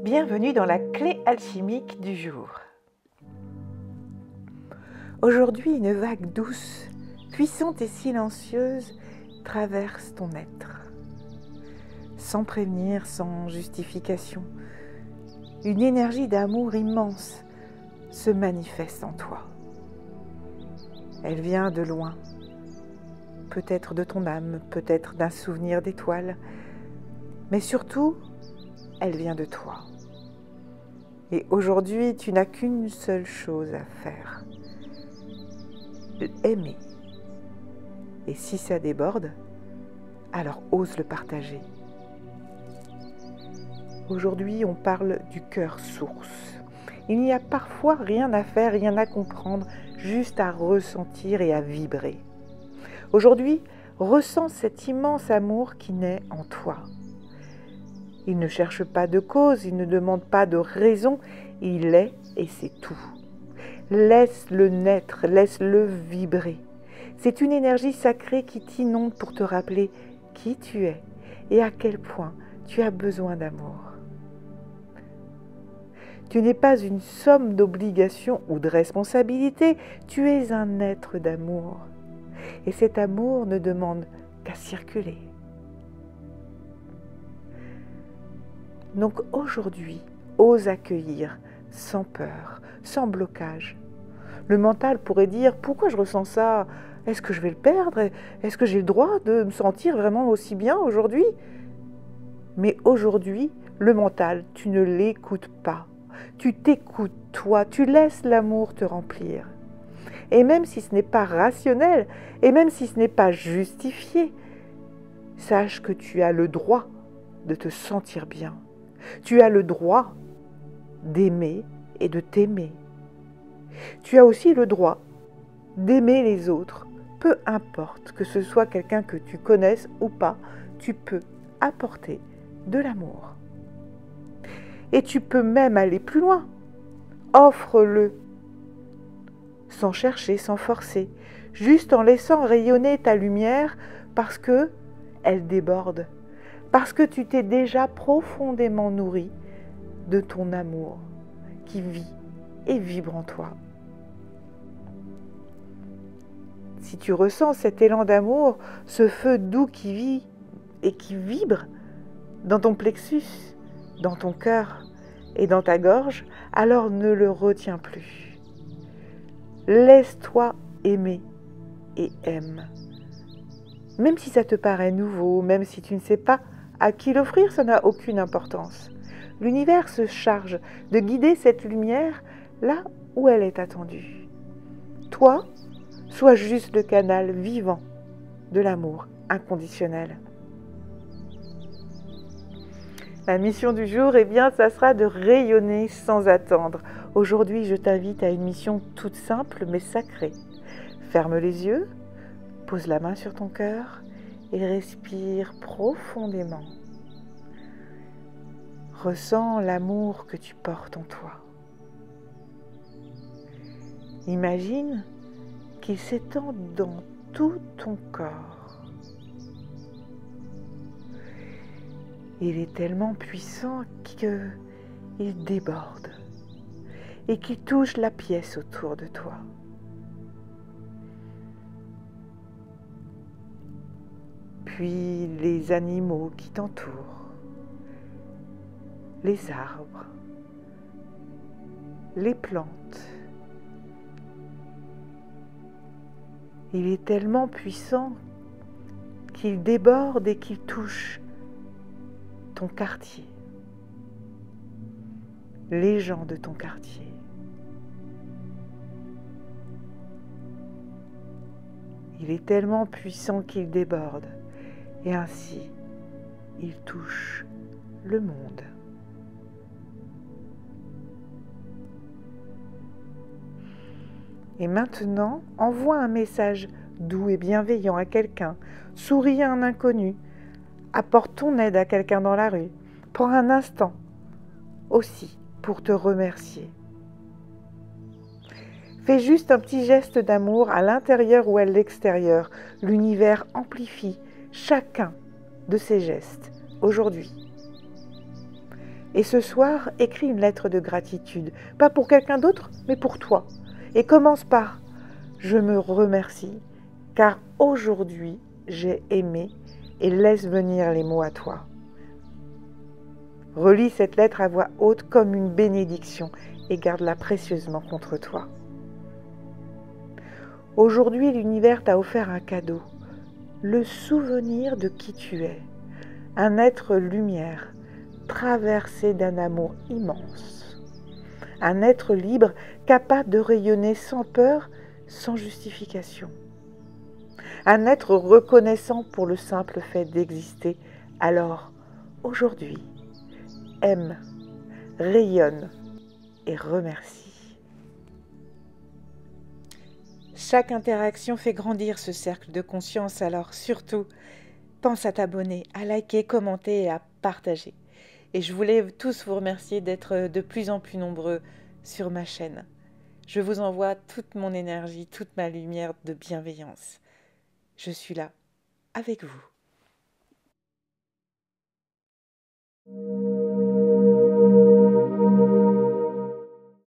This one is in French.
Bienvenue dans la clé alchimique du jour. Aujourd'hui, une vague douce, puissante et silencieuse traverse ton être. Sans prévenir, sans justification, une énergie d'amour immense se manifeste en toi. Elle vient de loin, peut-être de ton âme, peut-être d'un souvenir d'étoile, mais surtout, elle vient de toi. Et aujourd'hui, tu n'as qu'une seule chose à faire, aimer. Et si ça déborde, alors ose le partager. Aujourd'hui, on parle du cœur source. Il n'y a parfois rien à faire, rien à comprendre, juste à ressentir et à vibrer. Aujourd'hui, ressens cet immense amour qui naît en toi. Il ne cherche pas de cause, il ne demande pas de raison, il est et c'est tout. Laisse-le naître, laisse-le vibrer. C'est une énergie sacrée qui t'inonde pour te rappeler qui tu es et à quel point tu as besoin d'amour. Tu n'es pas une somme d'obligations ou de responsabilités, tu es un être d'amour. Et cet amour ne demande qu'à circuler. Donc aujourd'hui, ose accueillir sans peur, sans blocage. Le mental pourrait dire « Pourquoi je ressens ça ? Est-ce que je vais le perdre ? Est-ce que j'ai le droit de me sentir vraiment aussi bien aujourd'hui ?» Mais aujourd'hui, le mental, tu ne l'écoutes pas. Tu t'écoutes toi, tu laisses l'amour te remplir. Et même si ce n'est pas rationnel, et même si ce n'est pas justifié, sache que tu as le droit de te sentir bien. Tu as le droit d'aimer et de t'aimer. Tu as aussi le droit d'aimer les autres, peu importe que ce soit quelqu'un que tu connaisses ou pas, tu peux apporter de l'amour. Et tu peux même aller plus loin. Offre-le, sans chercher, sans forcer, juste en laissant rayonner ta lumière parce que elle déborde. Parce que tu t'es déjà profondément nourri de ton amour qui vit et vibre en toi. Si tu ressens cet élan d'amour, ce feu doux qui vit et qui vibre dans ton plexus, dans ton cœur et dans ta gorge, alors ne le retiens plus. Laisse-toi aimer et aime. Même si ça te paraît nouveau, même si tu ne sais pas à qui l'offrir, ça n'a aucune importance. L'univers se charge de guider cette lumière là où elle est attendue. Toi, sois juste le canal vivant de l'amour inconditionnel. La mission du jour, ça sera de rayonner sans attendre. Aujourd'hui, je t'invite à une mission toute simple mais sacrée. Ferme les yeux, pose la main sur ton cœur et respire profondément. Ressens l'amour que tu portes en toi. Imagine qu'il s'étend dans tout ton corps. Il est tellement puissant qu'il déborde et qu'il touche la pièce autour de toi. Puis les animaux qui t'entourent, les arbres, les plantes. Il est tellement puissant qu'il déborde et qu'il touche ton quartier, les gens de ton quartier. Il est tellement puissant qu'il déborde et ainsi il touche le monde. Et maintenant, envoie un message doux et bienveillant à quelqu'un, souris à un inconnu, apporte ton aide à quelqu'un dans la rue, prends un instant aussi pour te remercier. Fais juste un petit geste d'amour à l'intérieur ou à l'extérieur. L'univers amplifie chacun de ces gestes aujourd'hui. Et ce soir, écris une lettre de gratitude, pas pour quelqu'un d'autre, mais pour toi. Et commence par « Je me remercie, car aujourd'hui, j'ai aimé » et laisse venir les mots à toi. Relis cette lettre à voix haute comme une bénédiction et garde-la précieusement contre toi. Aujourd'hui, l'univers t'a offert un cadeau, le souvenir de qui tu es, un être lumière, traversé d'un amour immense, un être libre, capable de rayonner sans peur, sans justification, un être reconnaissant pour le simple fait d'exister. Alors, aujourd'hui, aime, rayonne et remercie. Chaque interaction fait grandir ce cercle de conscience, alors surtout, pense à t'abonner, à liker, commenter et à partager. Et je voulais tous vous remercier d'être de plus en plus nombreux sur ma chaîne. Je vous envoie toute mon énergie, toute ma lumière de bienveillance. Je suis là, avec vous.